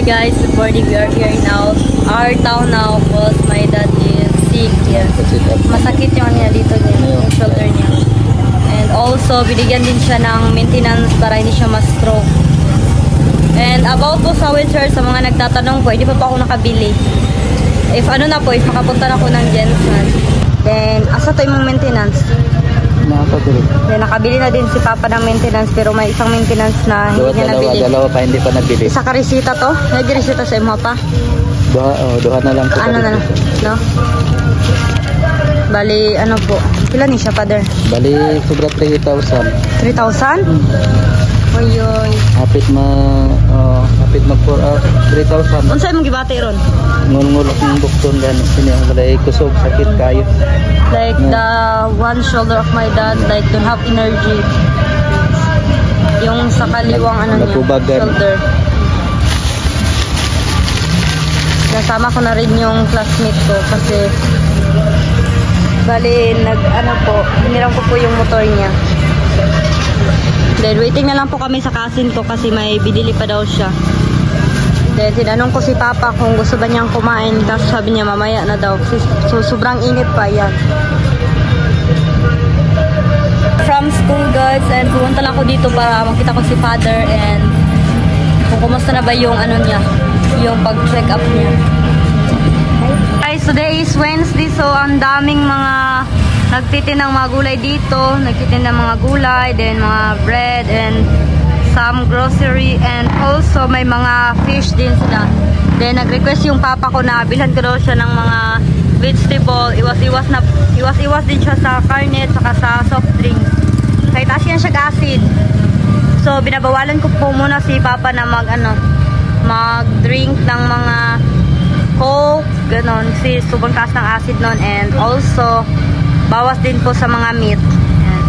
guys, good morning. We are here now. Our town now because my dad is sick here. Masakit yung niya dito niya, yung shoulder niya. And also, binigyan din siya ng maintenance para hindi siya ma-stroke. And about po sa wheelchair, sa mga nagtatanong po, hindi pa ako nakabili. If ano na po, if makapunta na ako ng Jensen. Then, asa to yung maintenance? Then, nakabili na din si Papa ng maintenance pero may isang maintenance na hindi niya nabili. Dalawa pa hindi pa nabili. Isa ka resita to? Nag-resita sa imo pa? Duha na lang po. Ano na? No? Bali, ano po? Pila ni siya, father? Bali, sobra 3,000. 3,000? Oyoy. Hapit mag 3,000. Unsa imong gibati ron? Ngulok ng bukton gani. Balay kusog, sakit kayo. Like the one shoulder of my dad, like don't have energy. Yung sa kaliwang ano niya, shoulder. Nasama ko na rin yung classmate ko kasi bali hiniram ko po yung motor niya. Then waiting na lang po kami sa cousin ko kasi may binili pa daw siya. Then tinanong ko si Papa kung gusto ba niyang kumain kasi sabi niya mamaya na daw. So sobrang init pa yan. From school guys, and pumunta lang ako dito para makita ko si father and kung kumusta na ba yung ano niya, yung pag-check up niya. Guys, today is Wednesday so ang daming mga nagtitin ng mga gulay dito, nagtitin ng mga gulay, then mga bread and some grocery and also may mga fish din sila. Then nag-request yung papa ko na bilhan ko daw siya ng mga vegetable. Iwas din siya sa karne at saka sa soft drinks. Kahit asiyan siya acid. So binabawalan ko po muna si papa na mag-drink ng mga Coke, ganon. Si sobrang taas ng acid nun and also bawas din po sa mga meat. Ayan.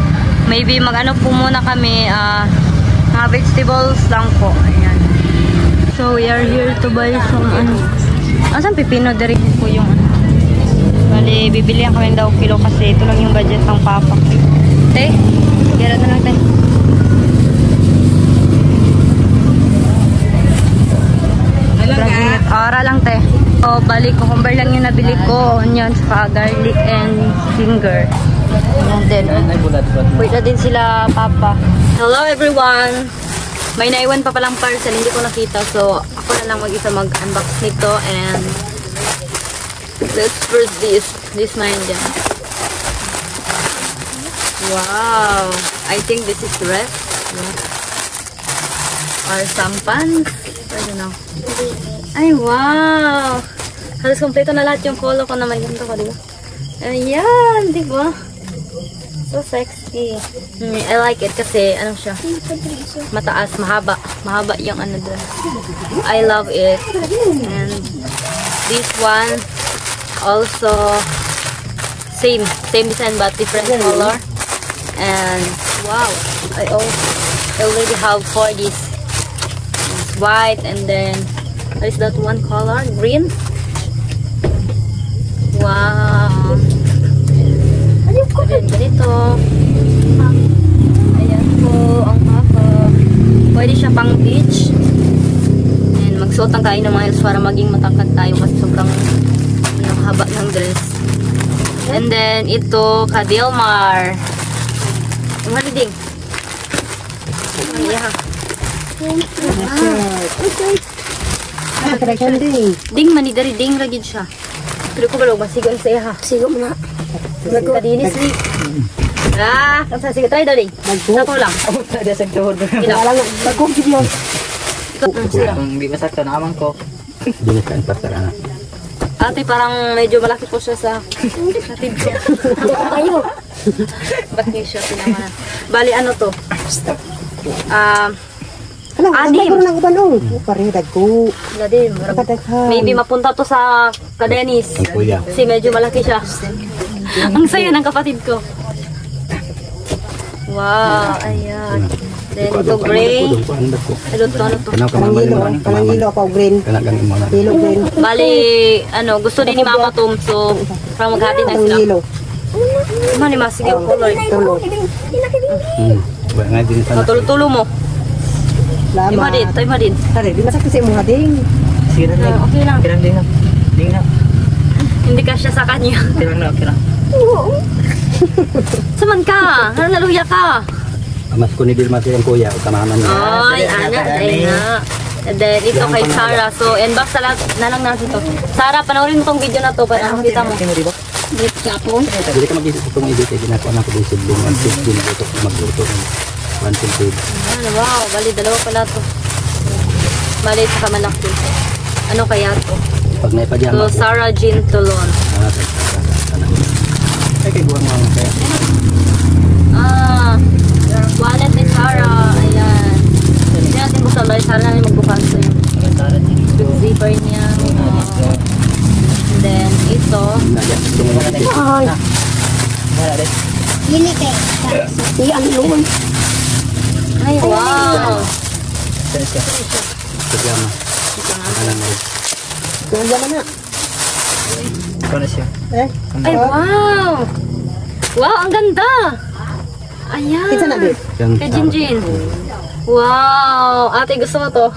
Maybe po muna kami mga vegetables lang po. Ayan. So we are here to buy some asan pipino dari po yung bali bibilihan kami daw kilo kasi ito lang yung budget ng papa. Te, tira na lang tayo. Ara lang te. So bali cucumber lang yung nabili ko, onion, saka garlic and ginger. And then wait na din sila papa. Hello everyone! May naiwan pa palang parcel, hindi ko nakita. So ako na lang mag-isa mag-unbox nito and let's first this mine dyan. Wow! I think this is rest. Or sampan. I don't know. Ay wow! Halos kompleto na lahat yung color ko na may ganito ko, diba? Ayan, diba? So sexy. I like it kasi ano siya? Mataas, mahaba. Mahaba yung dress. I love it. And this one also same design but different color. And wow, I already have for this. It's white and then what is that one color? Green. Wow. Ayan, ganito. Ayan po ang haka. Pwede siya pang beach. And magsuot ang tayo ng mga heels para maging matangkad tayo kasi sobrang haba ng dress. And then ito, Kadilmar. Yung haliding. Ding mani dari ding ragid siya. Pero ko balog masigo sa iya ha. Sigo mo na. Kadinis ni. Kansa sige try daw ding. Sako lang. Ada sa tuhod. Wala lang. Bagong video. Kung di masakta na amang ko. Dili kan pasarana. Ate parang medyo malaki po siya sa natin ko. Ayo. Ba't niyo siya pinamanan? Bali ano to? Anim. Maybe mapunta to sa Kadenis. Kasi medyo malaki siya. Ang saya ng kapatid ko. Wow, ayan. Then ito gray. Ano to? Kanangilo ako green. Yellow green. Bali, gusto din ni Mama Tom. So, parang maghati na sila. Ano ni Mas? Sige, color. Tulo mo. Lima din. Kare, di masak kasi mo hading. Sige na, Okay lang. Okay lang. Hindi ka siya sa kanya. Okay lang. Saman ka? Ano naluya ka? Mas ko ni Dilma siyang kuya, kamahaman niya. Ay, anak, ay na. And then, ito kay Sarah. So, inbox na lang natin to. Sarah, panoorin mo tong video na to para makita mo. Dito siya po. Hindi ka mag-isip itong edit, ginagawa na ko din sibling. 150 na ito magluto. 150. Wow, bali, dalawa pala to. Bali, saka malaki. Ano kaya to? Pag naipadyaman So, Sarah Jean Tolon. Ay, kay buwan mo kaya. Wallet ni Sarah. Ayan. Hindi natin buksan ba? Sarah natin magbukas ko yun. Zipper niya. And then, ito. Ay. Dili kay. Iyan naman. Ay, wow. Pajama. Nandiyan na. Ano siya? Ay, wow. Wow, ang ganda. Ayan. Kita na, babe. Kay Jinjin. Wow. Ate, gusto mo to?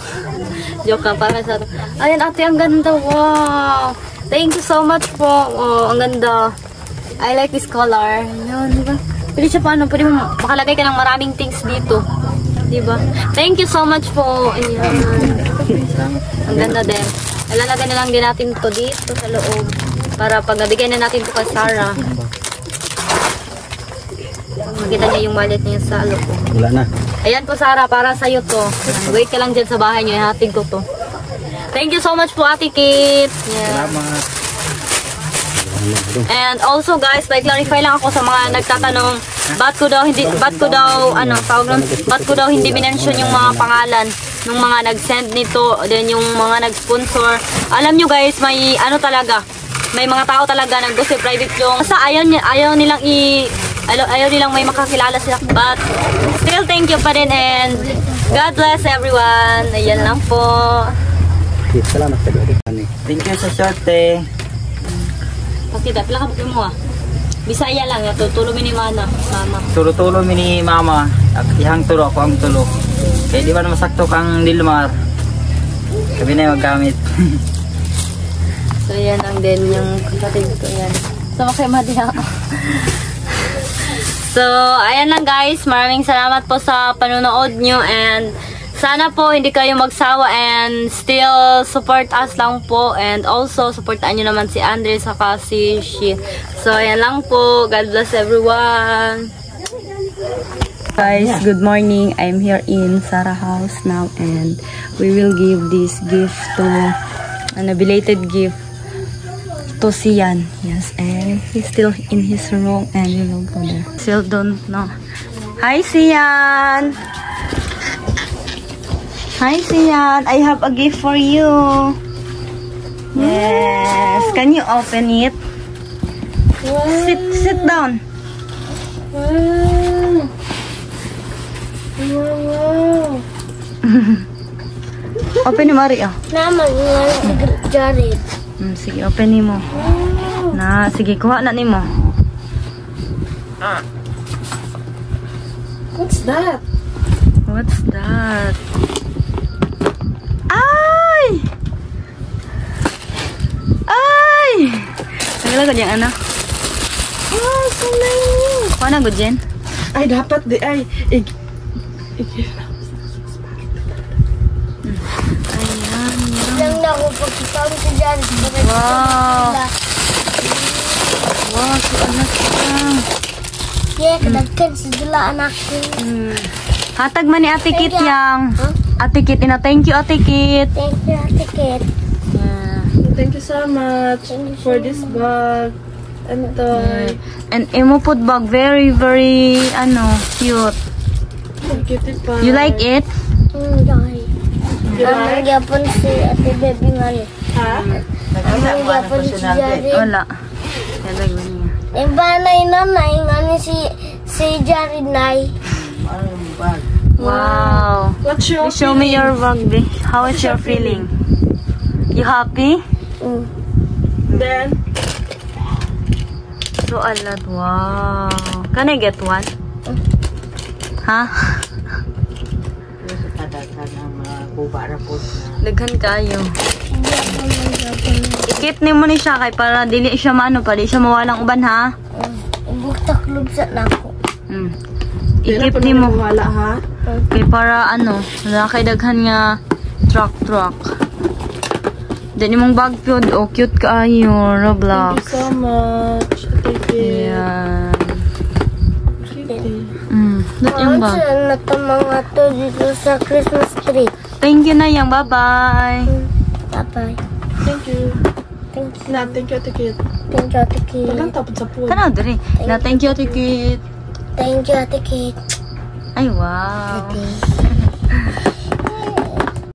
Joke ka, para sa to. Ayan, ate, ang ganda. Wow. Thank you so much po. Oh, ang ganda. I like this color. Ayan, diba? Pwede siya paano? Pwede mo makalagay ka ng maraming things dito. Diba? Thank you so much po. Ayan. Ang ganda din. Ilalagay na lang din natin to dito sa loob. Para pag nabigay na natin to kay Sarah. Makita niya yung wallet niya sa loob. Wala na. Ayan po, Sarah, para sa'yo to. Wait ka lang dyan sa bahay niyo, ihatid ko to. Thank you so much po, Ate Kit. Yeah. Salamat. And also guys, may clarify lang ako sa mga nagtatanong, ba't ko daw hindi minention yung mga pangalan ng mga nag-send nito, then yung mga nag-sponsor. Alam nyo guys, may talaga, may mga tao talaga nag-gusto private yung, basta ayaw nilang may makakilala sila, but still thank you pa rin, and God bless everyone. Ayan lang po. Salamat sa gabi. Thank you sa sorte. Pagkita, pila ka mo Bisaya lang, tutulo mi ni mama. Tulo-tulo mi ni mama. Ihang tulo, ako ang tulo. Kaya di ba na masakto kang Dilmar? Sabi na yung maggamit. So yan ang din yung kapatid ko yan. Sama kay Madia. So, ayan lang guys. Maraming salamat po sa panonood nyo, and sana po hindi kayo magsawa and still support us lang po, and also supportaan nyo naman si Andre saka si Shi. So ayan lang po. God bless everyone. Guys, good morning. I'm here in Sarah house now, and we will give this gift to a belated gift to Sian. Yes, and he's still in his room, and we will go there. Still don't know. Hi Sian. Hi Sian, I have a gift for you. Yes, can you open it? Sit down. Open ni Maria. Naman yung Jared. Sige, open ni mo. Na, sige, kuha na ni mo. What's that? What's that? Ay! Ay! Naglagot yung ano? Oh, so nice. Kuha na, good, Jen? Ay, dapat di ay. Ayan. Lang na ako pagkitaon si Jared. Wow! Wow, si anak ka. Yeah, kadagkan si Dula anak ko. Hatag man ni Ate Kit Thank you. yang. Ate Kit, thank you, Ate Kit. Thank you, Ate Kit. Yeah. Thank you so much for this bag and toy. And imo put bag, very, very, cute. Cutie pie. You like it? Dahil. Ang yapon si Ate Baby nga ni. Ha? Ang yapon si Jared. Wala. Yalag ba niya? Iba na inanay nga ni si Jared nay. Wow. What's your Show me your bag, babe. How is your feeling? You happy? Then, So a lot. Wow. Can I get one? Ha? Kadaghan ng mga kuba ra po. Daghan kayo. ako magyapon. Ikip ni mo ni siya kay para dili siya maano pa, di siya mawalang uban ha. Buktak lubsa na ako. Ikip ni mo. Wala ha? Kay para ano, wala kay daghan nga truck. Dili mong bag pyod, oh cute kaayo, Thank Roblox. you so much. Thank you. Ayan. Kitty. Dat yung bag. Saan na ito mga to dito sa Christmas tree? Thank you na yang, bye-bye. Bye-bye. Thank you. Thank you. Na, thank you, Ate Kit. Thank you, Ate Kit. Tagang tapos sa pool. Tanaw diri. Na thank you, Tikit. Thank you, Ate Kit. Ay, wow. Ate.